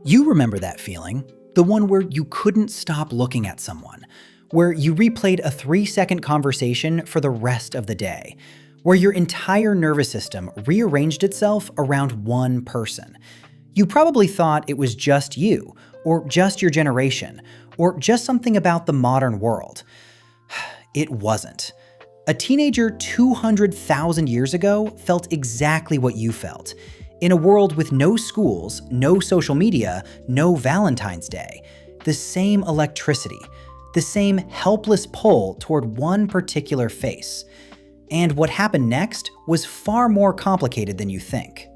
You remember that feeling, the one where you couldn't stop looking at someone, where you replayed a 3-second conversation for the rest of the day, where your entire nervous system rearranged itself around one person. You probably thought it was just you, or just your generation, or just something about the modern world. It wasn't. A teenager 200,000 years ago felt exactly what you felt. In a world with no schools, no social media, no Valentine's Day, the same electricity, the same helpless pull toward one particular face. And what happened next was far more complicated than you think.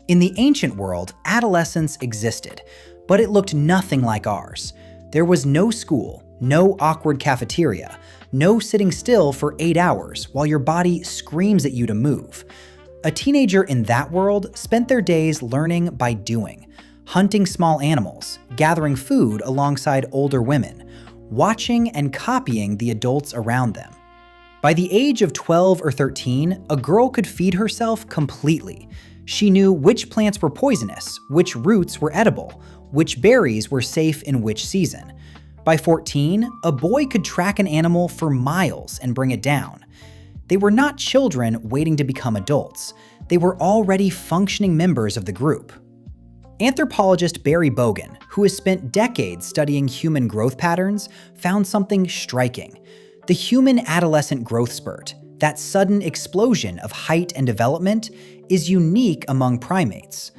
In the ancient world, adolescence existed, but it looked nothing like ours. There was no school, no awkward cafeteria, no sitting still for 8 hours while your body screams at you to move. A teenager in that world spent their days learning by doing, hunting small animals, gathering food alongside older women, watching and copying the adults around them. By the age of 12 or 13, a girl could feed herself completely. She knew which plants were poisonous, which roots were edible, which berries were safe in which season. By 14, a boy could track an animal for miles and bring it down. They were not children waiting to become adults. They were already functioning members of the group. Anthropologist Barry Bogin, who has spent decades studying human growth patterns, found something striking. The human adolescent growth spurt, that sudden explosion of height and development, is unique among primates.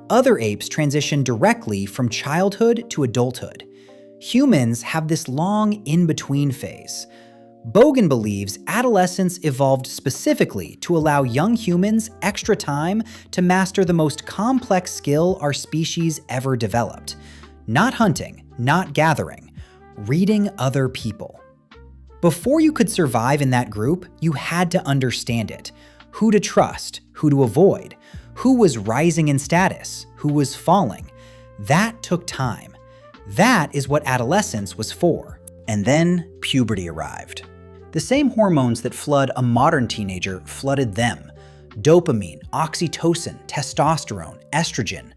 Other apes transition directly from childhood to adulthood. Humans have this long in-between phase. Bogin believes adolescence evolved specifically to allow young humans extra time to master the most complex skill our species ever developed. Not hunting, not gathering, reading other people. Before you could survive in that group, you had to understand it. Who to trust, who to avoid, who was rising in status, who was falling. That took time. That is what adolescence was for. And then puberty arrived. The same hormones that flood a modern teenager flooded them. Dopamine, oxytocin, testosterone, estrogen.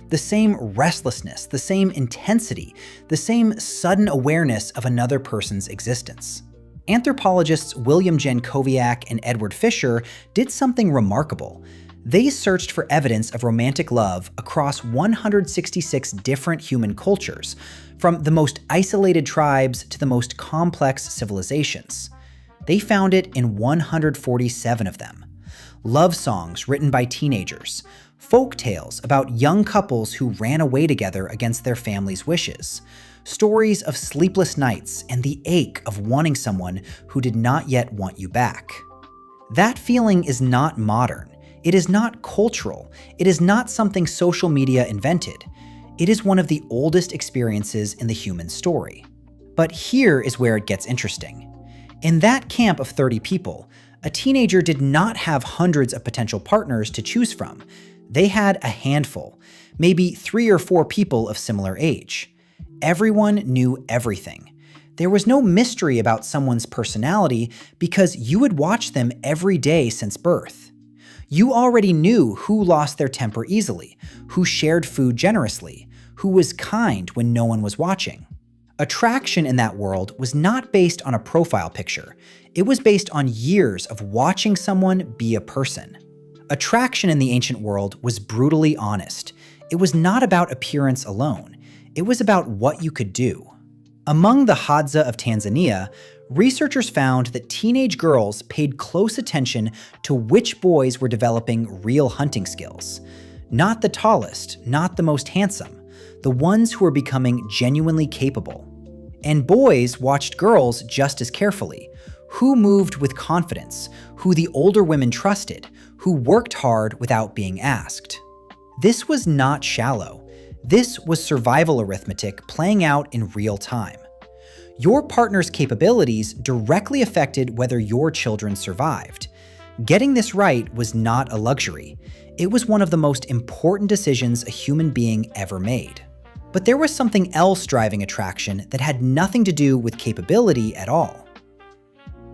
The same restlessness, the same intensity, the same sudden awareness of another person's existence. Anthropologists William Jankowiak and Edward Fischer did something remarkable. They searched for evidence of romantic love across 166 different human cultures, from the most isolated tribes to the most complex civilizations. They found it in 147 of them. Love songs written by teenagers, folk tales about young couples who ran away together against their family's wishes, stories of sleepless nights and the ache of wanting someone who did not yet want you back. That feeling is not modern. It is not cultural. It is not something social media invented. It is one of the oldest experiences in the human story. But here is where it gets interesting. In that camp of 30 people, a teenager did not have hundreds of potential partners to choose from. They had a handful, maybe 3 or 4 people of similar age. Everyone knew everything. There was no mystery about someone's personality because you would watch them every day since birth. You already knew who lost their temper easily, who shared food generously, who was kind when no one was watching. Attraction in that world was not based on a profile picture. It was based on years of watching someone be a person. Attraction in the ancient world was brutally honest. It was not about appearance alone. It was about what you could do. Among the Hadza of Tanzania, researchers found that teenage girls paid close attention to which boys were developing real hunting skills. Not the tallest, not the most handsome, the ones who were becoming genuinely capable. And boys watched girls just as carefully. Who moved with confidence, who the older women trusted, who worked hard without being asked. This was not shallow. This was survival arithmetic playing out in real time. Your partner's capabilities directly affected whether your children survived. Getting this right was not a luxury. It was one of the most important decisions a human being ever made. But there was something else driving attraction that had nothing to do with capability at all.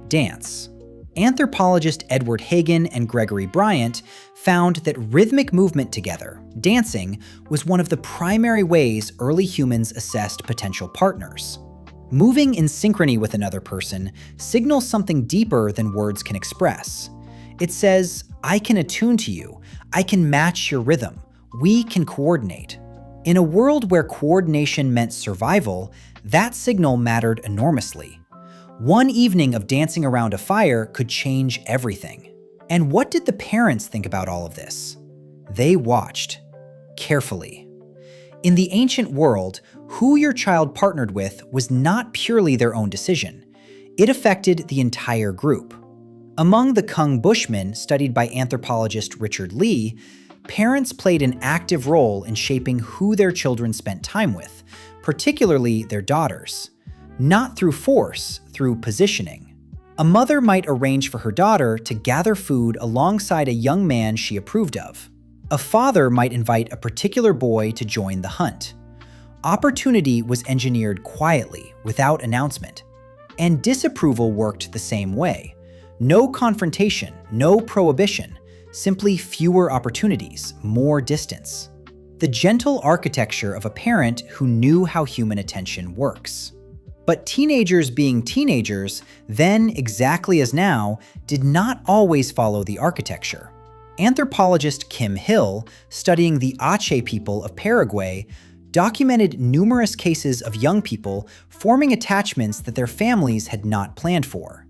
Dance. Anthropologist Edward Hagen and Gregory Bryant found that rhythmic movement together, dancing, was one of the primary ways early humans assessed potential partners. Moving in synchrony with another person signals something deeper than words can express. It says, I can attune to you, I can match your rhythm, we can coordinate. In a world where coordination meant survival, that signal mattered enormously. One evening of dancing around a fire could change everything. And what did the parents think about all of this? They watched carefully. In the ancient world, who your child partnered with was not purely their own decision. It affected the entire group. Among the Kung Bushmen, studied by anthropologist Richard Lee, parents played an active role in shaping who their children spent time with, particularly their daughters. Not through force, through positioning. A mother might arrange for her daughter to gather food alongside a young man she approved of. A father might invite a particular boy to join the hunt. Opportunity was engineered quietly, without announcement. And disapproval worked the same way. No confrontation, no prohibition, simply fewer opportunities, more distance. The gentle architecture of a parent who knew how human attention works. But teenagers being teenagers, then exactly as now, did not always follow the architecture. Anthropologist Kim Hill, studying the Aceh people of Paraguay, documented numerous cases of young people forming attachments that their families had not planned for.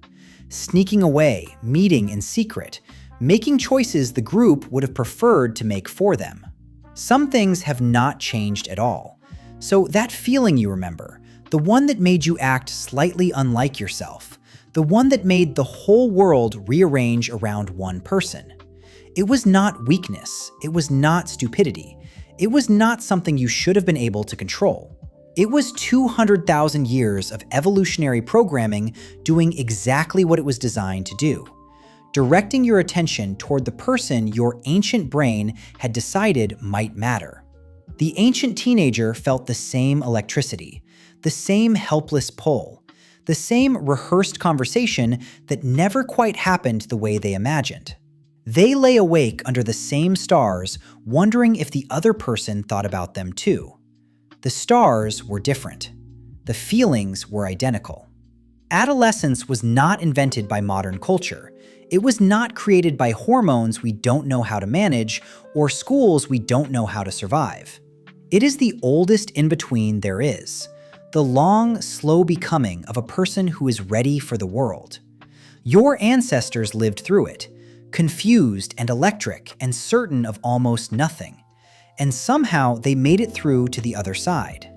Sneaking away, meeting in secret, making choices the group would have preferred to make for them. Some things have not changed at all. So that feeling you remember, the one that made you act slightly unlike yourself, the one that made the whole world rearrange around one person. It was not weakness, it was not stupidity, it was not something you should have been able to control. It was 200,000 years of evolutionary programming doing exactly what it was designed to do, directing your attention toward the person your ancient brain had decided might matter. The ancient teenager felt the same electricity, the same helpless pull, the same rehearsed conversation that never quite happened the way they imagined. They lay awake under the same stars, wondering if the other person thought about them too. The stars were different. The feelings were identical. Adolescence was not invented by modern culture. It was not created by hormones we don't know how to manage or schools we don't know how to survive. It is the oldest in-between there is. The long, slow becoming of a person who is ready for the world. Your ancestors lived through it, confused and electric and certain of almost nothing. And somehow they made it through to the other side.